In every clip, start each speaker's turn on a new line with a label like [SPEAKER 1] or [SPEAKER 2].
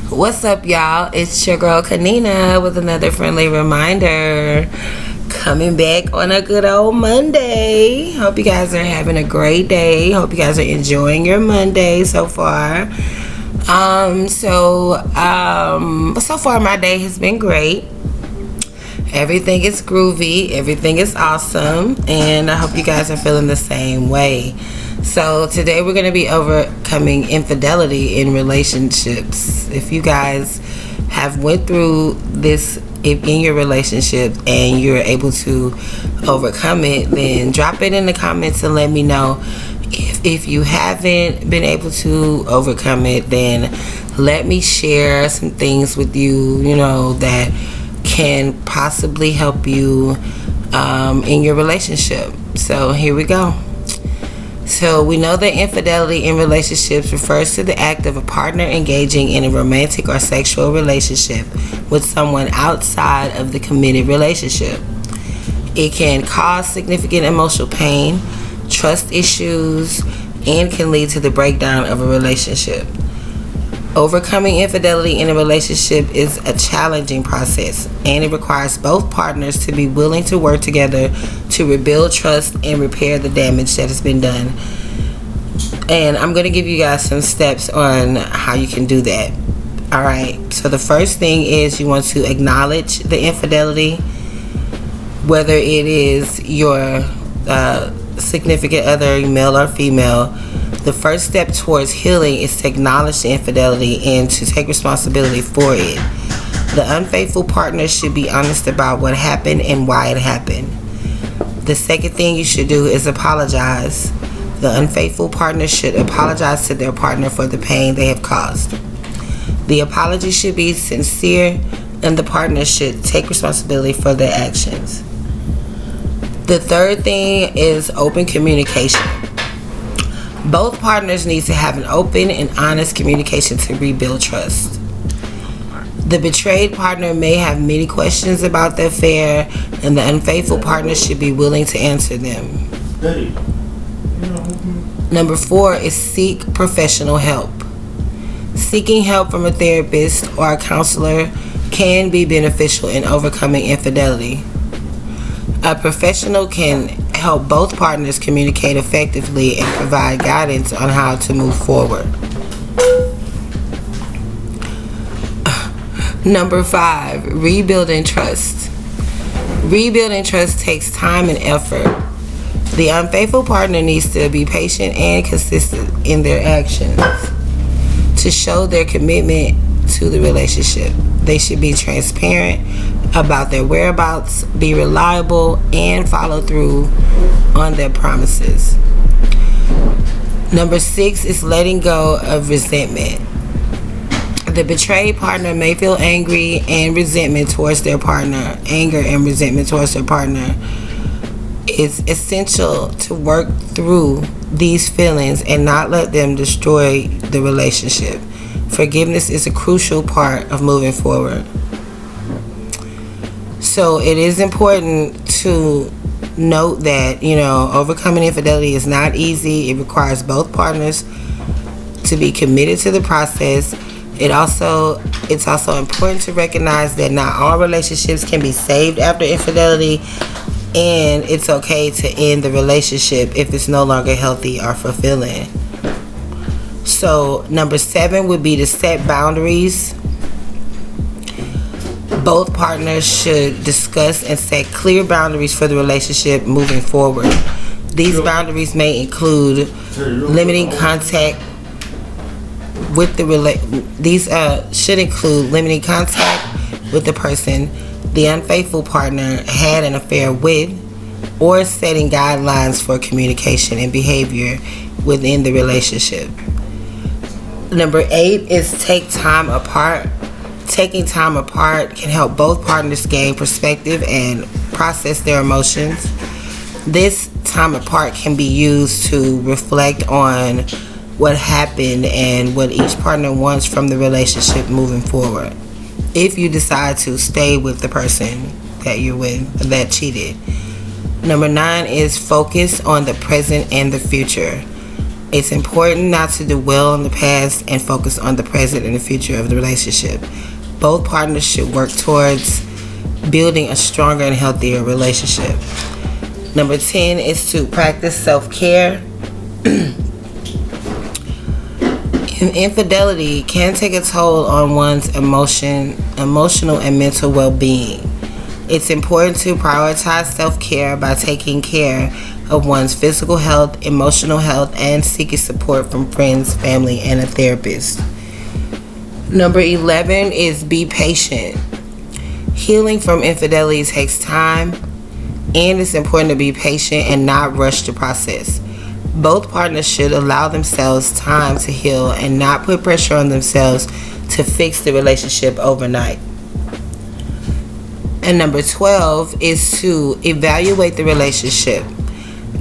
[SPEAKER 1] What's up, y'all? It's your girl Kanina with another friendly reminder. Coming back on a good old Monday. Hope you guys are having a great day. Hope you guys are enjoying your Monday so far. So far my day has been great. Everything is groovy. Everything is awesome. And I hope you guys are feeling the same way. So today we're going to be overcoming infidelity in relationships. If you guys have went through this in your relationship and you're able to overcome it, then drop it in the comments and let me know. If you haven't been able to overcome it, then let me share some things with you, that can possibly help you in your relationship. So here we go. So we know that infidelity in relationships refers to the act of a partner engaging in a romantic or sexual relationship with someone outside of the committed relationship. It can cause significant emotional pain, trust issues, and can lead to the breakdown of a relationship. Overcoming infidelity in a relationship is a challenging process, and it requires both partners to be willing to work together to rebuild trust and repair the damage that has been done. And I'm going to give you guys some steps on how you can do that. Alright, so the first thing is you want to acknowledge the infidelity, whether it is your significant other, male or female. The first step towards healing is to acknowledge the infidelity and to take responsibility for it. The unfaithful partner should be honest about what happened and why it happened. The second thing you should do is apologize. The unfaithful partner should apologize to their partner for the pain they have caused. The apology should be sincere, and the partner should take responsibility for their actions. The third thing is open communication. Both partners need to have an open and honest communication to rebuild trust. The betrayed partner may have many questions about the affair, and the unfaithful partner should be willing to answer them. Number 4 is seek professional help. Seeking help from a therapist or a counselor can be beneficial in overcoming infidelity. A professional can help both partners communicate effectively and provide guidance on how to move forward. Number 5, rebuilding trust. Rebuilding trust takes time and effort. The unfaithful partner needs to be patient and consistent in their actions to show their commitment to the relationship. They should be transparent about their whereabouts, be reliable, and follow through on their promises. Number 6 is letting go of resentment. The betrayed partner may feel angry and resentment towards their partner. Anger and resentment towards their partner. It's essential to work through these feelings and not let them destroy the relationship. Forgiveness is a crucial part of moving forward. So it is important to note that, overcoming infidelity is not easy. It requires both partners to be committed to the process. It's also important to recognize that not all relationships can be saved after infidelity, and it's okay to end the relationship if it's no longer healthy or fulfilling. So number 7 would be to set boundaries. Both partners should discuss and set clear boundaries for the relationship moving forward. These boundaries may include limiting contact with should include limiting contact with the person the unfaithful partner had an affair with, or setting guidelines for communication and behavior within the relationship. Number 8 is take time apart. Taking time apart can help both partners gain perspective and process their emotions. This time apart can be used to reflect on what happened and what each partner wants from the relationship moving forward. If you decide to stay with the person that you're with that cheated. Number 9 is focus on the present and the future. It's important not to dwell on the past and focus on the present and the future of the relationship. Both partners should work towards building a stronger and healthier relationship. Number 10 is to practice self-care. Infidelity can take a toll on one's emotional and mental well-being. It's important to prioritize self-care by taking care of one's physical health, emotional health, and seeking support from friends, family, and a therapist. Number 11 is be patient. Healing from infidelity takes time, and it's important to be patient and not rush the process. Both partners should allow themselves time to heal and not put pressure on themselves to fix the relationship overnight. And number 12 is to evaluate the relationship.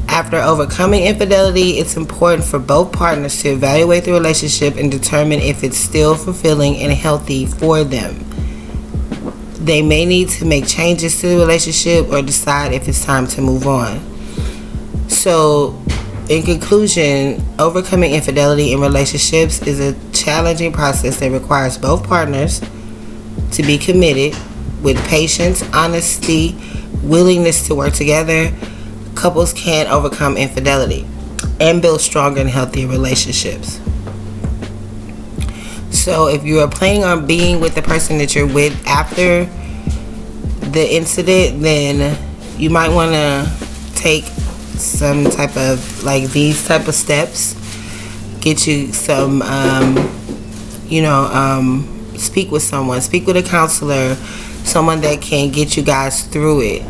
[SPEAKER 1] After overcoming infidelity, it's important for both partners to evaluate the relationship and determine if it's still fulfilling and healthy for them. They may need to make changes to the relationship or decide if it's time to move on. So, in conclusion, overcoming infidelity in relationships is a challenging process that requires both partners to be committed with patience, honesty, willingness to work together. Couples can overcome infidelity and build stronger and healthier relationships. So if you are planning on being with the person that you're with after the incident, then you might want to take some type of these type of steps. Get you some speak with someone, speak with a counselor, someone that can get you guys through it,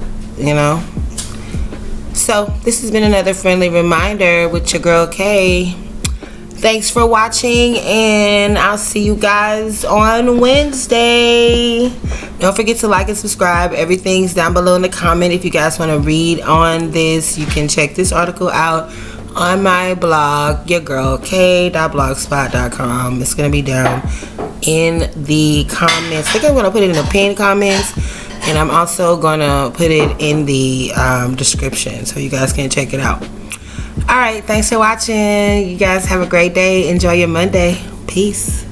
[SPEAKER 1] So this has been another friendly reminder with your girl Kay. Thanks for watching, and I'll see you guys on Wednesday. Don't forget to like and subscribe. Everything's down below in the comment. If you guys want to read on this, you can check this article out on my blog, yagirlkanina.blogspot.com. It's going to be down in the comments. I think I'm going to put it in the pinned comments, and I'm also going to put it in the description so you guys can check it out. Alright, thanks for watching. You guys have a great day. Enjoy your Monday. Peace.